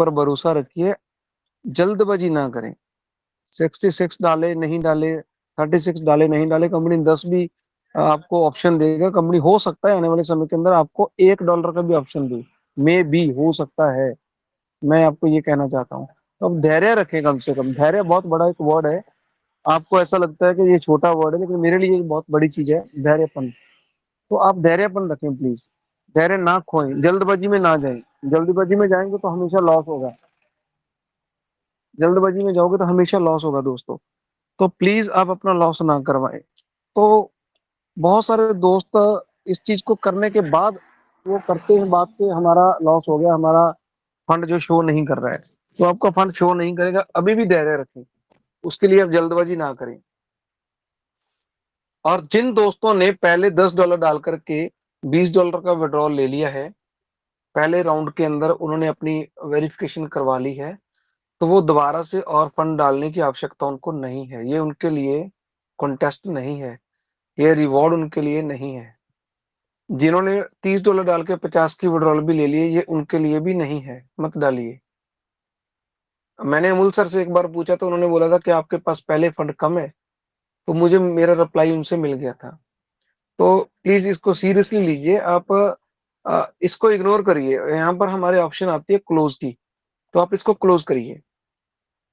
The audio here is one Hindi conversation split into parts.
पर भरोसा रखिए, जल्दबाजी ना करें। 66 डाले नहीं डाले, 36 डाले नहीं डाले, कंपनी 10 भी आपको ऑप्शन देगा। कंपनी हो सकता है आने वाले समय के अंदर आपको $1 का भी ऑप्शन दे, मे भी हो सकता है। मैं आपको ये कहना चाहता हूँ। तो अब धैर्य रखें, कम से कम धैर्य बहुत बड़ा एक वर्ड है। आपको ऐसा लगता है कि ये छोटा वर्ड है, लेकिन मेरे लिए ये बहुत बड़ी चीज है, धैर्यपन। तो आप धैर्यपन रखें प्लीज, धैर्य ना खोएं, जल्दबाजी में ना जाएं। जल्दबाजी में जाएंगे तो हमेशा लॉस होगा, जल्दबाजी में जाओगे तो हमेशा लॉस होगा दोस्तों। तो प्लीज आप अपना लॉस ना करवाएं। तो बहुत सारे दोस्त इस चीज को करने के बाद वो करते हैं बात के हमारा लॉस हो गया, हमारा फंड जो शो नहीं कर रहा है। तो आपका फंड शो नहीं करेगा, अभी भी धैर्य रखें, उसके लिए आप जल्दबाजी ना करें। और जिन दोस्तों ने पहले $10 डाल करके $20 का विड्रॉल ले लिया है, पहले राउंड के अंदर उन्होंने अपनी वेरिफिकेशन करवा ली है, तो वो दोबारा से और फंड डालने की आवश्यकता उनको नहीं है। ये उनके लिए कॉन्टेस्ट नहीं है, ये रिवॉर्ड उनके लिए नहीं है। जिन्होंने $30 डाल के 50 की विड्रॉल भी ले लिए, ये उनके लिए भी नहीं है, मत डालिए। मैंने अमूल सर से एक बार पूछा तो उन्होंने बोला था कि आपके पास पहले फंड कम है, तो मुझे मेरा रिप्लाई उनसे मिल गया था। तो प्लीज इसको सीरियसली लीजिए आप, इसको इग्नोर करिए। यहाँ पर हमारे ऑप्शन आती है क्लोज की, तो आप इसको क्लोज करिए।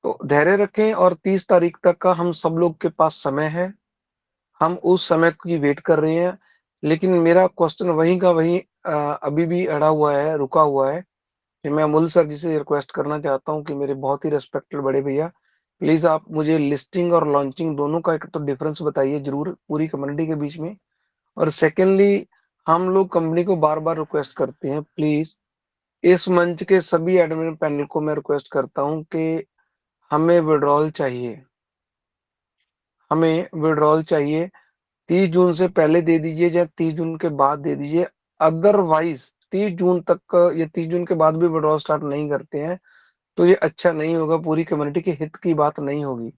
तो धैर्य रखें, और 30 तारीख तक का हम सब लोग के पास समय है, हम उस समय की वेट कर रहे हैं। लेकिन मेरा क्वेश्चन वहीं का वहीं अभी भी अड़ा हुआ है, रुका हुआ है, कि मैं अमूल सर जी से रिक्वेस्ट करना चाहता हूँ कि मेरे बहुत ही रेस्पेक्टेड बड़े भैया, प्लीज आप मुझे लिस्टिंग और लॉन्चिंग दोनों का एक तो डिफरेंस बताइए जरूर पूरी कम्युनिटी के बीच में। और सेकेंडली, हम लोग कंपनी को बार बार रिक्वेस्ट करते हैं, प्लीज इस मंच के सभी एडमिन पैनल को मैं रिक्वेस्ट करता हूं कि हमें विड्रॉल चाहिए, हमें विड्रॉल चाहिए। 30 जून से पहले दे दीजिए या 30 जून के बाद दे दीजिए, अदरवाइज 30 जून तक या 30 जून के बाद भी विड्रॉल स्टार्ट नहीं करते हैं तो ये अच्छा नहीं होगा, पूरी कम्युनिटी के हित की बात नहीं होगी।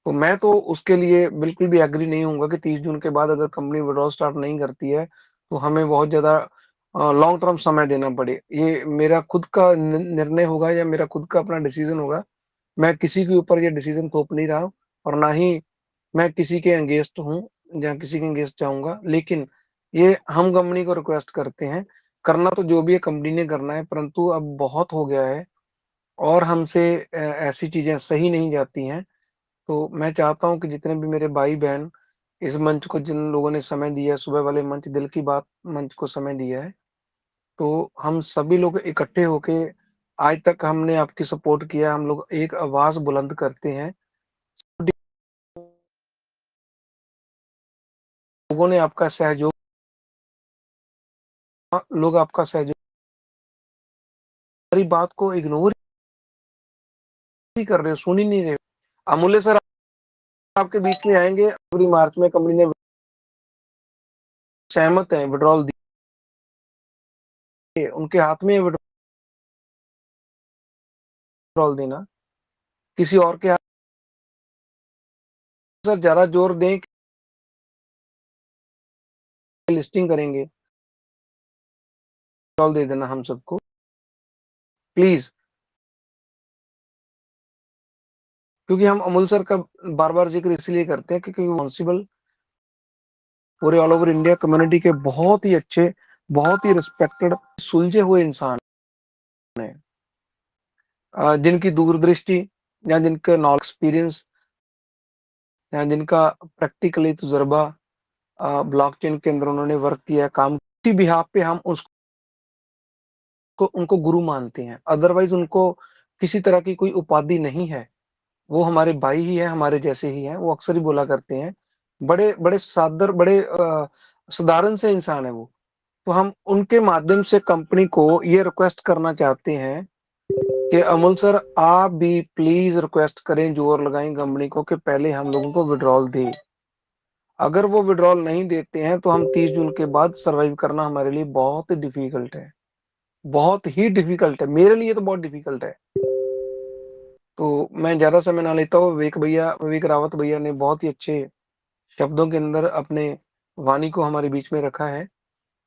तो मैं तो उसके लिए बिल्कुल भी एग्री नहीं होऊंगा कि 30 जून के बाद अगर कंपनी विड्रॉल स्टार्ट नहीं करती है तो हमें बहुत ज्यादा लॉन्ग टर्म समय देना पड़े। ये मेरा खुद का निर्णय होगा या मेरा खुद का अपना डिसीजन होगा। मैं किसी के ऊपर ये डिसीजन थोप नहीं रहा हूं, और ना ही मैं किसी के अगेंस्ट हूँ या किसी के अगेंस्ट जाऊंगा। लेकिन ये हम कंपनी को रिक्वेस्ट करते हैं, करना तो जो भी है कंपनी ने करना है, परंतु अब बहुत हो गया है और हमसे ऐसी चीजें सही नहीं जाती हैं। तो मैं चाहता हूं कि जितने भी मेरे भाई बहन इस मंच को, जिन लोगों ने समय दिया है, सुबह वाले मंच, दिल की बात मंच को समय दिया है, तो हम सभी लोग इकट्ठे होके, आज तक हमने आपकी सपोर्ट किया, हम लोग एक आवाज बुलंद करते हैं। लोगों ने आपका सहयोग, लोग आपका सहयोग, हमारी बात को इग्नोर ही कर रहे हो, सुन ही नहीं रहे हो। अमूल्य सर आपके बीच में आएंगे, फरवरी मार्च में कंपनी ने सहमत है विड्रॉल दिए, उनके हाथ में विड्रॉल देना, किसी और के हाथ। सर ज्यादा जोर दें, लिस्टिंग करेंगे, विड्रॉल दे देना हम सबको प्लीज। क्योंकि हम अमूल सर का बार बार जिक्र इसलिए करते हैं क्योंकि रिस्पॉन्सिबल पूरे ऑल ओवर इंडिया कम्युनिटी के बहुत ही अच्छे, बहुत ही रिस्पेक्टेड, सुलझे हुए इंसान है, जिनकी दूरदृष्टि या जिनका नॉलेज एक्सपीरियंस या जिनका प्रैक्टिकली तजुर्बा ब्लॉकचेन के अंदर उन्होंने वर्क किया है, काम की बिहाफ पे हम उसको उनको गुरु मानते हैं। अदरवाइज उनको किसी तरह की कोई उपाधि नहीं है, वो हमारे भाई ही है, हमारे जैसे ही हैं। वो अक्सर ही बोला करते हैं, बड़े बड़े सादर, बड़े साधारण से इंसान है वो। तो हम उनके माध्यम से कंपनी को ये रिक्वेस्ट करना चाहते हैं कि अमूल सर आप भी प्लीज रिक्वेस्ट करें, जोर लगाएं कंपनी को कि पहले हम लोगों को विड्रॉल दे। अगर वो विड्रॉल नहीं देते हैं तो हम 30 जून के बाद सरवाइव करना हमारे लिए बहुत ही डिफिकल्ट है, बहुत ही डिफिकल्ट है, मेरे लिए तो बहुत डिफिकल्ट है। तो मैं ज्यादा समय ना लेता हूँ। विवेक रावत भैया ने बहुत ही अच्छे शब्दों के अंदर अपने वाणी को हमारे बीच में रखा है।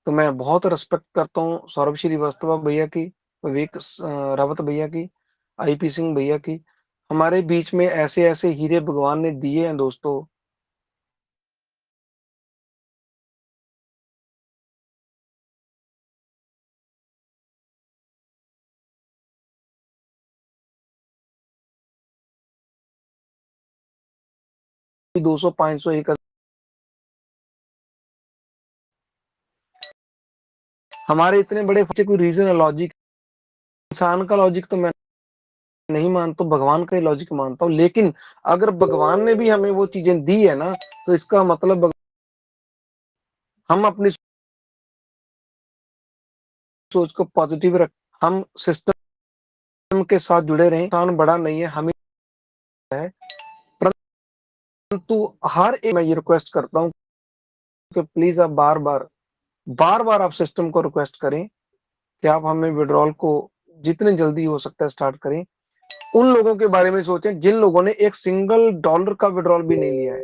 तो मैं बहुत रिस्पेक्ट करता हूँ सौरभ श्रीवास्तव भैया की, विवेक रावत भैया की, आईपी सिंह भैया की। हमारे बीच में ऐसे-ऐसे हीरे भगवान ने दिए हैं दोस्तों। दो सौ 500 एक हमारे इतने बड़े पीछे कोई रीजन है, लॉजिक। इंसान का लॉजिक तो मैं नहीं मानता, भगवान का ही लॉजिक मानता हूँ। लेकिन अगर भगवान ने भी हमें वो चीजें दी है ना, तो इसका मतलब हम अपनी सोच को पॉजिटिव रख, हम सिस्टम के साथ जुड़े रहें। इंसान बड़ा नहीं है, हम ही है। परंतु हर एक मैं ये रिक्वेस्ट करता हूँ कि प्लीज आप बार बार आप सिस्टम को रिक्वेस्ट करें कि आप हमें विड्रॉल को जितने जल्दी हो सकता है स्टार्ट करें। उन लोगों के बारे में सोचें जिन लोगों ने एक सिंगल डॉलर का विड्रॉल भी नहीं लिया है,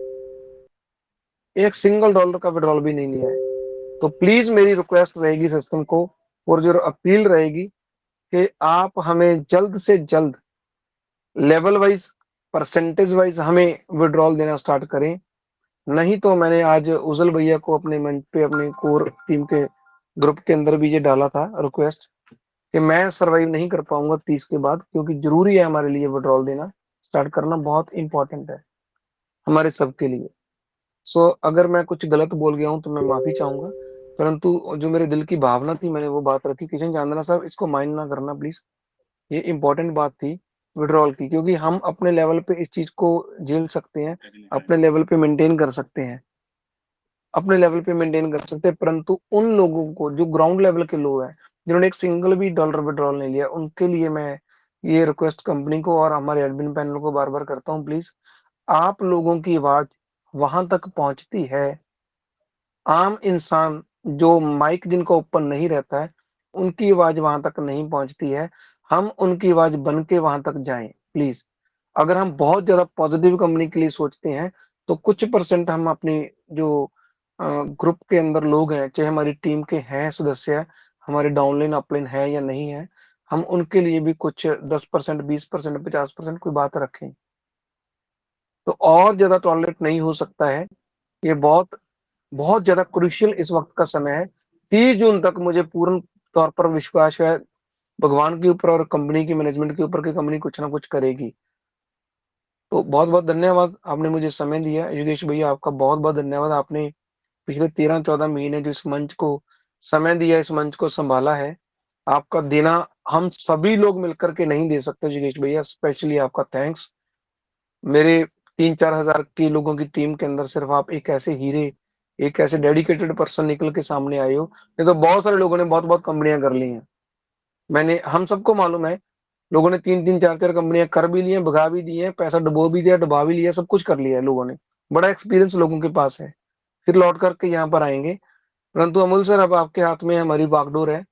एक सिंगल डॉलर का विड्रॉल भी नहीं लिया है। तो प्लीज मेरी रिक्वेस्ट रहेगी सिस्टम को, और जो अपील रहेगी कि आप हमें जल्द से जल्द लेवल वाइज, परसेंटेज वाइज हमें विड्रॉल देना स्टार्ट करें। नहीं तो मैंने आज उजल भैया को अपने मंच पे, अपने कोर टीम के ग्रुप के अंदर भी ये डाला था रिक्वेस्ट कि मैं सरवाइव नहीं कर पाऊंगा 30 के बाद, क्योंकि जरूरी है हमारे लिए विड्रॉल देना स्टार्ट करना, बहुत इंपॉर्टेंट है हमारे सबके लिए। सो अगर मैं कुछ गलत बोल गया हूं तो मैं माफी चाहूंगा, परंतु जो मेरे दिल की भावना थी मैंने वो बात रखी। किशन चांदना साहब, इसको माइंड ना करना प्लीज, ये इंपॉर्टेंट बात थी विड्रॉल की, क्योंकि हम अपने लेवल पे इस चीज को झेल सकते हैं, अपने लेवल पे मेंटेन कर सकते हैं, अपने लेवल पे मेंटेन कर सकते हैं। परंतु उन लोगों को जो ग्राउंड लेवल के लोग हैं, जिन्होंने एक सिंगल भी डॉलर विड्रॉल नहीं लिया, उनके लिए मैं ये रिक्वेस्ट कंपनी को और हमारे एडमिन पैनल को बार बार करता हूँ, प्लीज आप लोगों की आवाज वहां तक पहुंचती है। आम इंसान जो माइक जिनका ओपन नहीं रहता है, उनकी आवाज वहां तक नहीं पहुंचती है। हम उनकी आवाज बन के वहां तक जाएं प्लीज। अगर हम बहुत ज्यादा पॉजिटिव कंपनी के लिए सोचते हैं, तो कुछ परसेंट हम अपनी जो ग्रुप के अंदर लोग हैं, चाहे हमारी टीम के हैं सदस्य, हमारे डाउनलाइन अपलाइन है या नहीं है, हम उनके लिए भी कुछ 10%, 20%, 50% कोई बात रखें। तो और ज्यादा टॉलरेट नहीं हो सकता है। ये बहुत बहुत ज्यादा क्रुशियल इस वक्त का समय है। 30 जून तक मुझे पूर्ण तौर पर विश्वास है भगवान के ऊपर और कंपनी की मैनेजमेंट के ऊपर कि कंपनी कुछ ना कुछ करेगी। तो बहुत बहुत धन्यवाद, आपने मुझे समय दिया। योगेश भैया, आपका बहुत बहुत धन्यवाद। आपने पिछले 13-14 महीने जो इस मंच को समय दिया, इस मंच को संभाला है, आपका देना हम सभी लोग मिलकर के नहीं दे सकते। योगेश भैया, स्पेशली आपका थैंक्स। मेरे 3-4 हजार की लोगों की टीम के अंदर सिर्फ आप एक ऐसे हीरे, एक ऐसे डेडिकेटेड पर्सन निकल के सामने आए हो। नहीं तो बहुत सारे लोगों ने बहुत बहुत कंपनियां कर ली हैं। मैंने, हम सबको मालूम है, लोगों ने 3-3, 4-4 कंपनियां कर भी ली हैं, भगा भी दी हैं, पैसा डुबो भी दिया, डुबा भी लिया, सब कुछ कर लिया है लोगों ने। बड़ा एक्सपीरियंस लोगों के पास है, फिर लौट करके यहाँ पर आएंगे। परंतु अमूल सर, अब आपके हाथ में हमारी बागडोर है,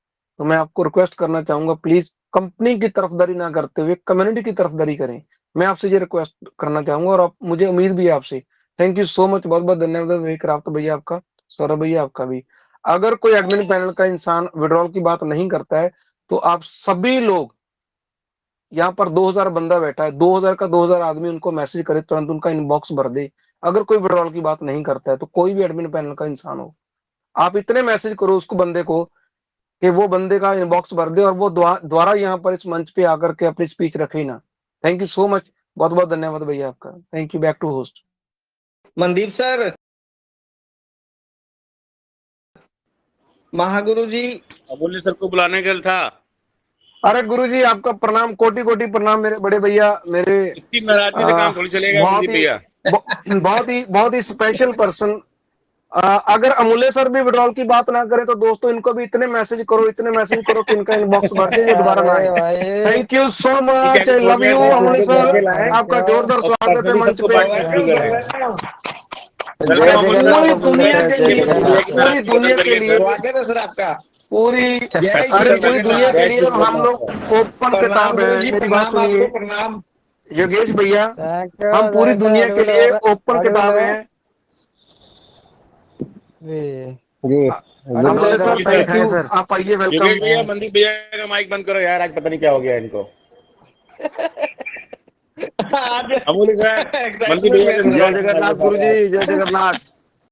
तो मैं आपको रिक्वेस्ट करना चाहूंगा, प्लीज कंपनी की तरफदारी ना करते हुए कम्युनिटी की तरफदारी करें। मैं आपसे ये रिक्वेस्ट करना चाहूंगा, और आप, मुझे उम्मीद भी है आपसे। थैंक यू सो मच, बहुत बहुत धन्यवाद विवेक रावत भैया आपका, सौरभ भैया आपका भी। अगर कोई एडमिन पैनल का इंसान विड्रॉल की बात नहीं करता है, तो आप सभी लोग, यहाँ पर 2000 बंदा बैठा है, 2000 का 2000 आदमी उनको मैसेज करे, तुरंत उनका इनबॉक्स भर दे। अगर कोई विड्रॉल की बात नहीं करता है, तो कोई भी एडमिन पैनल का इंसान हो, आप इतने मैसेज करो उसको, बंदे को, कि वो बंदे का इनबॉक्स भर दे और वो द्वारा यहाँ पर इस मंच पे आकर के अपनी स्पीच रखे ना। थैंक यू सो मच, बहुत बहुत धन्यवाद भैया आपका। Thank you, back to host. Mandeep sir, Mahaguru ji. Amulya sir को बुलाने के लिए था। अरे गुरु जी, आपका प्रणाम, कोटि कोटि प्रणाम मेरे बड़े भैया, मेरे इतनी नाराजगी से काम थोड़ी चलेगा बहुत मनदीप ही भैया। बहुत ही स्पेशल पर्सन। अगर अमूल्य सर भी विड्रॉल की बात ना करें, तो दोस्तों इनको भी इतने मैसेज करो, इतने मैसेज करो कि इनका इनबॉक्स भर दे, ये दोबारा ना अरे आए। भाई, थैंक यू सो ठीक है, मच, अभी आई थोड़ी लव देर यू में अमूल्य सबको सर। बुला के लाएं थैंक आपका यू। जोरदार और स्वागत है पर्सनली मंच सबको पे। बांटना शुरू करें। जय वेलकम अमूल्य जगन्नाथ पूरी सर। अमूल्य दुनिया सर, के जय लिए, मनदीप भैया की जगन्नाथ। पूरी नाराजगी खत्म दुनिया के करिए लिए, सर। स्वागत है सर आपका। पूरी, जय श्री अरे पूरी दुनिया जगन्नाथ। के जय लिए श्री हम जगन्नाथ सर। लोग ओपन प्रणाम किताब गुरु है। जी, मेरी बात प्रणाम आपको, सुनिए प्रणाम। योगेश भैया, थैंक यू। हम पूरी जय से दुनिया हरि के बोलो, लिए ओपन हरि किताब बोलो है। जी। जी good morning sir, Yogesh thank you, sir. आप आइए, योगेश वेलकम। भैया, मनदीप भैया का माइक बंद करो यार, आज पता नहीं क्या हो गया इनको। आज अमूल्य सर, मनदीप भैया के जय जगन्नाथ गुरु जी, जय जगन्नाथ।